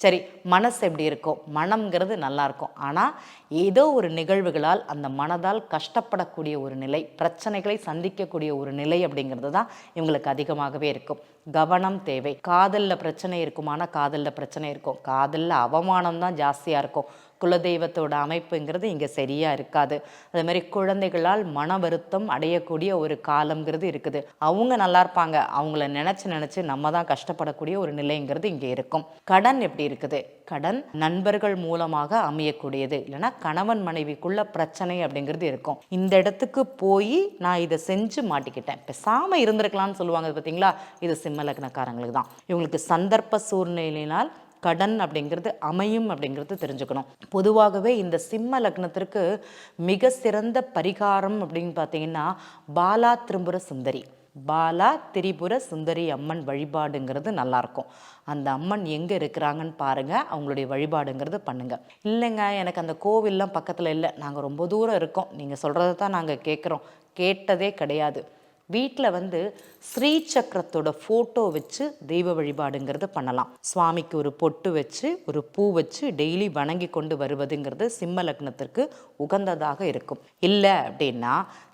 சரி, மனசு எப்படி இருக்கும்? மனம்ங்கிறது நல்லா இருக்கும். ஆனால் ஏதோ ஒரு நிகழ்வுகளால் அந்த மனதால் கஷ்டப்படக்கூடிய ஒரு நிலை, பிரச்சனைகளை சந்திக்கக்கூடிய ஒரு நிலை அப்படிங்கிறது தான் இவங்களுக்கு அதிகமாகவே இருக்கும். கவனம் தேவை. காதலில் பிரச்சனை இருக்குமானா காதலில் பிரச்சனை இருக்கும். காதலில் அவமானம் தான் ஜாஸ்தியாக இருக்கும். குலதெய்வத்தோட அமைப்புங்கிறது இங்கே சரியாக இருக்காது. அதே மாதிரி குழந்தைகளால் மன வருத்தம் அடையக்கூடிய ஒரு காலம்ங்கிறது இருக்குது. அவங்க நல்லா இருப்பாங்க, அவங்கள நினச்சி நம்ம தான் கஷ்டப்படக்கூடிய ஒரு நிலைங்கிறது இங்கே இருக்கும். கடன் எப்படி இருக்குது? கடன் நண்பர்கள் மூலமாக அமையக்கூடியது, இல்லைன்னா கணவன் மனைவிக்குள்ள பிரச்சனை அப்படிங்கிறது இருக்கும். இந்த இடத்துக்கு போய் நான் இதை செஞ்சு மாட்டிக்கிட்டேன், பேசாமல் இருந்திருக்கலாம்னு சொல்லுவாங்க பார்த்தீங்களா, இது சிம்ம லக்னக்காரங்களுக்கு தான். இவங்களுக்கு சந்தர்ப்ப சூழ்நிலையினால் கடன் அப்படிங்கிறது அமையும் அப்படிங்கிறது தெரிஞ்சுக்கணும். பொதுவாகவே இந்த சிம்ம லக்னத்திற்கு மிக சிறந்த பரிகாரம் அப்படின்னு பார்த்தீங்கன்னா பாலா திரிபுர சுந்தரி, பாலா திரிபுர சுந்தரி அம்மன் வழிபாடுங்கிறது நல்லாயிருக்கும். அந்த அம்மன் எங்கே இருக்கிறாங்கன்னு பாருங்கள், அவங்களுடைய வழிபாடுங்கிறது பண்ணுங்கள். இல்லைங்க எனக்கு அந்த கோவில்லாம் பக்கத்தில் இல்லை, நாங்கள் ரொம்ப தூரம் இருக்கோம், நீங்கள் சொல்கிறத தான் நாங்கள் கேட்குறோம், கேட்டதே கிடையாது. வீட்டில் ஸ்ரீ சக்கரத்தோட ஃபோட்டோ வச்சு தெய்வ வழிபாடுங்கிறது பண்ணலாம். சுவாமிக்கு ஒரு பொட்டு வச்சு ஒரு பூ வச்சு டெய்லி வணங்கி கொண்டு வருவதுங்கிறது சிம்ம லக்னத்திற்கு உகந்ததாக இருக்கும். இல்லை அப்படின்னா